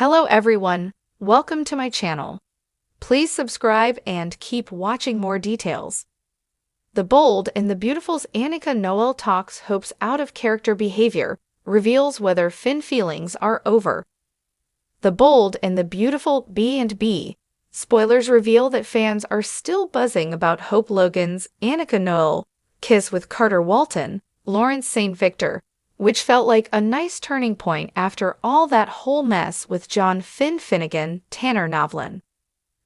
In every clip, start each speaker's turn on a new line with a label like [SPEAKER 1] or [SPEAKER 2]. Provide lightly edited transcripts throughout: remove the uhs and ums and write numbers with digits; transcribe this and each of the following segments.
[SPEAKER 1] Hello everyone, welcome to my channel. Please subscribe and keep watching more details. The Bold and the Beautiful's Annika Noel talks Hope's out-of-character behavior, reveals whether Finn feelings are over. The Bold and the Beautiful B&B. Spoilers reveal that fans are still buzzing about Hope Logan's Annika Noel kiss with Carter Walton, Lawrence St. Victor, which felt like a nice turning point after all that whole mess with John Finn Finnegan, Tanner Novlan.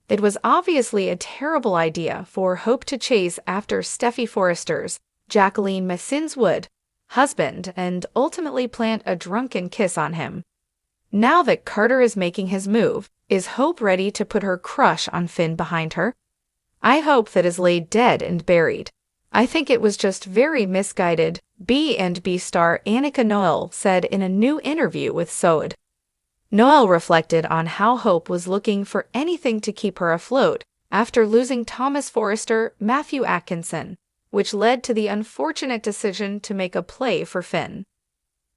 [SPEAKER 1] It was obviously a terrible idea for Hope to chase after Steffy Forrester's, Jacqueline Massin's Wood, husband and ultimately plant a drunken kiss on him. Now that Carter is making his move, is Hope ready to put her crush on Finn behind her? I hope that is laid dead and buried. I think it was just very misguided, B&B star Annika Noel said in a new interview with Sode. Noel reflected on how Hope was looking for anything to keep her afloat after losing Thomas Forrester, Matthew Atkinson, which led to the unfortunate decision to make a play for Finn.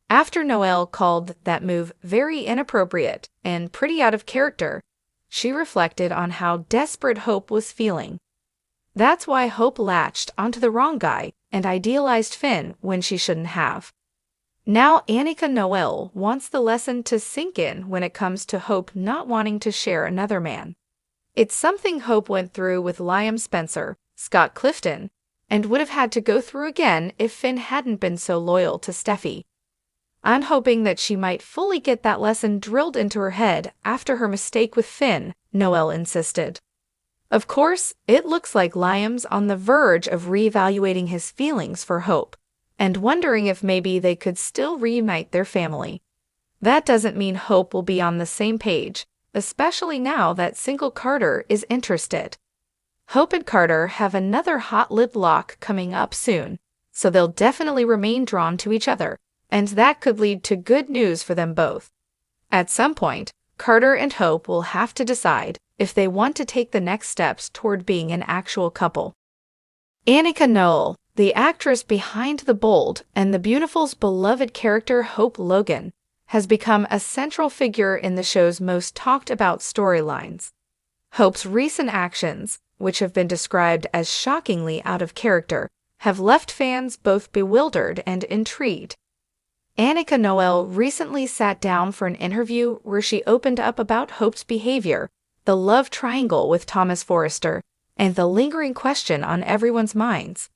[SPEAKER 1] After Noel called that move very inappropriate and pretty out of character, she reflected on how desperate Hope was feeling. That's why Hope latched onto the wrong guy and idealized Finn when she shouldn't have. Now Annika Noel wants the lesson to sink in when it comes to Hope not wanting to share another man. It's something Hope went through with Liam Spencer, Scott Clifton, and would have had to go through again if Finn hadn't been so loyal to Steffy. I'm hoping that she might fully get that lesson drilled into her head after her mistake with Finn, Noel insisted. Of course, it looks like Liam's on the verge of reevaluating his feelings for Hope, and wondering if maybe they could still reunite their family. That doesn't mean Hope will be on the same page, especially now that single Carter is interested. Hope and Carter have another hot lip lock coming up soon, so they'll definitely remain drawn to each other, and that could lead to good news for them both. At some point, Carter and Hope will have to decide if they want to take the next steps toward being an actual couple. Annika Noel, the actress behind The Bold and the Beautiful's beloved character Hope Logan, has become a central figure in the show's most talked about storylines. Hope's recent actions, which have been described as shockingly out of character, have left fans both bewildered and intrigued. Annika Noel recently sat down for an interview where she opened up about Hope's behavior, the love triangle with Thomas Forrester, and the lingering question on everyone's minds: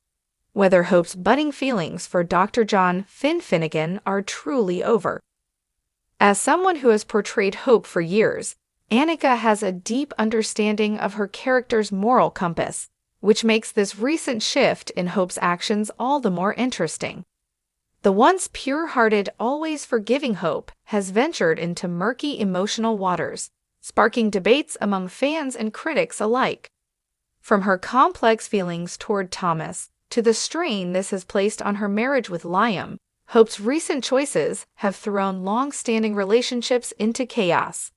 [SPEAKER 1] whether Hope's budding feelings for Dr. John Finn Finnegan are truly over. As someone who has portrayed Hope for years, Annika has a deep understanding of her character's moral compass, which makes this recent shift in Hope's actions all the more interesting. The once pure-hearted, always forgiving Hope has ventured into murky emotional waters, sparking debates among fans and critics alike. From her complex feelings toward Thomas to the strain this has placed on her marriage with Liam, Hope's recent choices have thrown long-standing relationships into chaos.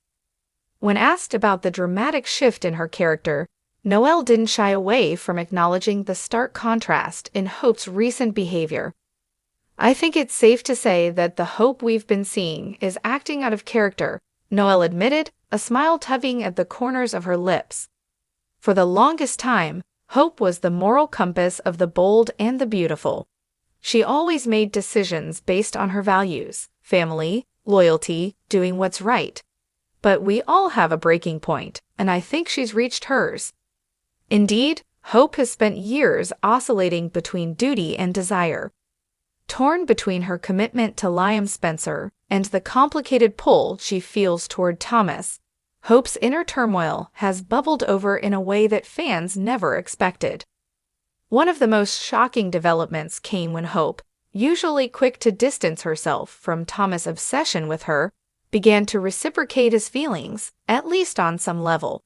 [SPEAKER 1] When asked about the dramatic shift in her character, Noel didn't shy away from acknowledging the stark contrast in Hope's recent behavior. I think it's safe to say that the Hope we've been seeing is acting out of character, Noel admitted, a smile tugging at the corners of her lips. For the longest time, Hope was the moral compass of the Bold and the Beautiful. She always made decisions based on her values, family, loyalty, doing what's right. But we all have a breaking point, and I think she's reached hers. Indeed, Hope has spent years oscillating between duty and desire. Torn between her commitment to Liam Spencer and the complicated pull she feels toward Thomas, Hope's inner turmoil has bubbled over in a way that fans never expected. One of the most shocking developments came when Hope, usually quick to distance herself from Thomas' obsession with her, began to reciprocate his feelings, at least on some level.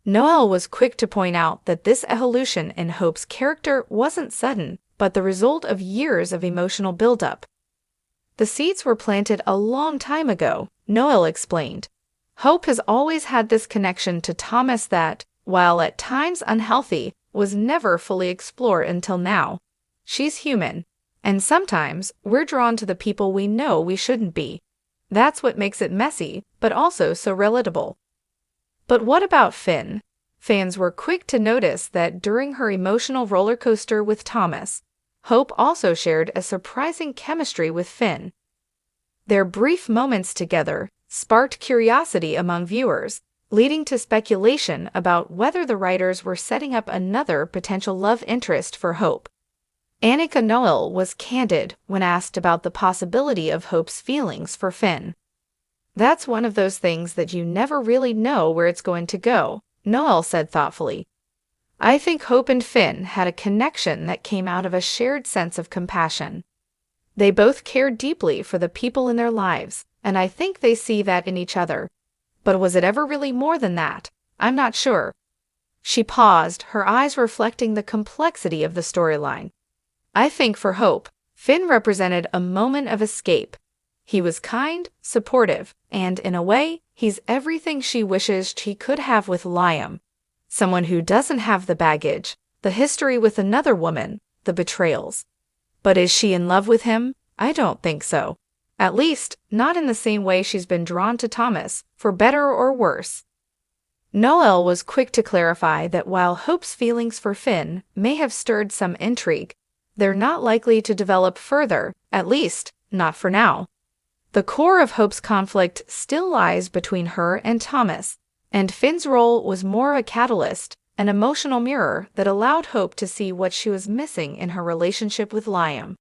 [SPEAKER 1] Noel was quick to point out that this evolution in Hope's character wasn't sudden, but the result of years of emotional buildup. The seeds were planted a long time ago, Noel explained. Hope has always had this connection to Thomas that, while at times unhealthy, was never fully explored until now. She's human, and sometimes we're drawn to the people we know we shouldn't be. That's what makes it messy, but also so relatable. But what about Finn? Fans were quick to notice that during her emotional roller coaster with Thomas, Hope also shared a surprising chemistry with Finn. Their brief moments together sparked curiosity among viewers, leading to speculation about whether the writers were setting up another potential love interest for Hope. Annika Noel was candid when asked about the possibility of Hope's feelings for Finn. "That's one of those things that you never really know where it's going to go," Noel said thoughtfully. "I think Hope and Finn had a connection that came out of a shared sense of compassion. They both cared deeply for the people in their lives, and I think they see that in each other. But was it ever really more than that? I'm not sure." She paused, her eyes reflecting the complexity of the storyline. "I think for Hope, Finn represented a moment of escape. He was kind, supportive, and in a way, he's everything she wishes she could have with Liam. Someone who doesn't have the baggage, the history with another woman, the betrayals. But is she in love with him? I don't think so. At least, not in the same way she's been drawn to Thomas, for better or worse." Noel was quick to clarify that while Hope's feelings for Finn may have stirred some intrigue, they're not likely to develop further, at least, not for now. The core of Hope's conflict still lies between her and Thomas, and Finn's role was more a catalyst, an emotional mirror that allowed Hope to see what she was missing in her relationship with Liam.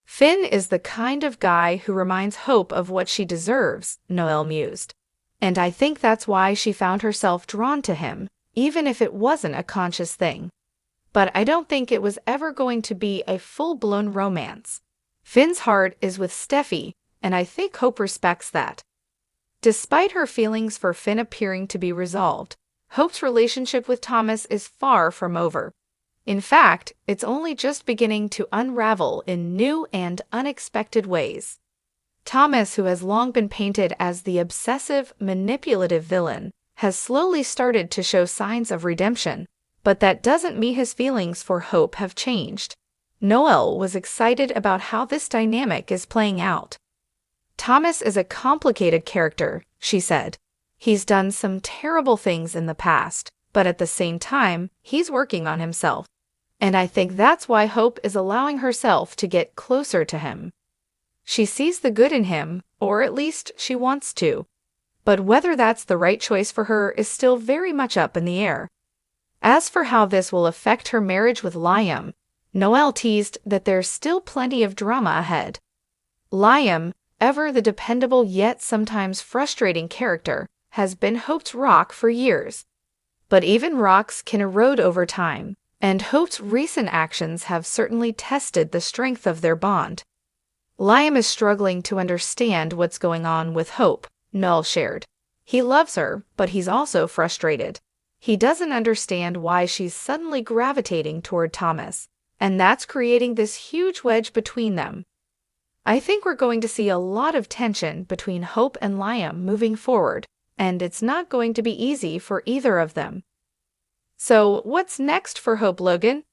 [SPEAKER 1] "Finn is the kind of guy who reminds Hope of what she deserves," Noel mused. "And I think that's why she found herself drawn to him, even if it wasn't a conscious thing. But I don't think it was ever going to be a full-blown romance. Finn's heart is with Steffi, and I think Hope respects that." Despite her feelings for Finn appearing to be resolved, Hope's relationship with Thomas is far from over. In fact, it's only just beginning to unravel in new and unexpected ways. Thomas, who has long been painted as the obsessive, manipulative villain, has slowly started to show signs of redemption, but that doesn't mean his feelings for Hope have changed. Noel was excited about how this dynamic is playing out. "Thomas is a complicated character," she said. "He's done some terrible things in the past, but at the same time, he's working on himself. And I think that's why Hope is allowing herself to get closer to him. She sees the good in him, or at least she wants to. But whether that's the right choice for her is still very much up in the air." As for how this will affect her marriage with Liam, Noel teased that there's still plenty of drama ahead. Liam, ever the dependable yet sometimes frustrating character, has been Hope's rock for years. But even rocks can erode over time, and Hope's recent actions have certainly tested the strength of their bond. "Liam is struggling to understand what's going on with Hope," Noel shared. "He loves her, but he's also frustrated. He doesn't understand why she's suddenly gravitating toward Thomas, and that's creating this huge wedge between them. I think we're going to see a lot of tension between Hope and Liam moving forward, and it's not going to be easy for either of them." So, what's next for Hope, Logan?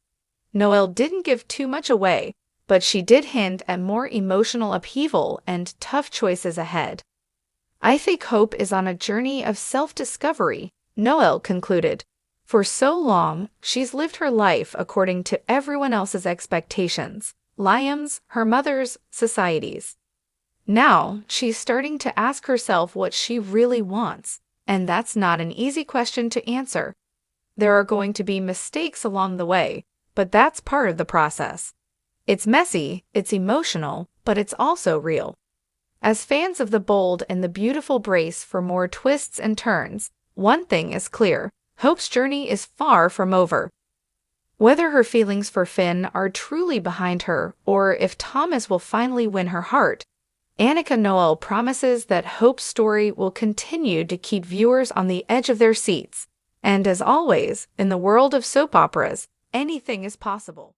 [SPEAKER 1] Noel didn't give too much away, but she did hint at more emotional upheaval and tough choices ahead. "I think Hope is on a journey of self-discovery," Noel concluded. "For so long, she's lived her life according to everyone else's expectations. Liam's, her mother's, society's. Now, she's starting to ask herself what she really wants, and that's not an easy question to answer. There are going to be mistakes along the way, but that's part of the process. It's messy, it's emotional, but it's also real." As fans of the bold and the beautiful brace for more twists and turns, one thing is clear: Hope's journey is far from over. Whether her feelings for Finn are truly behind her, or if Thomas will finally win her heart, Annika Noel promises that Hope's story will continue to keep viewers on the edge of their seats. And as always, in the world of soap operas, anything is possible.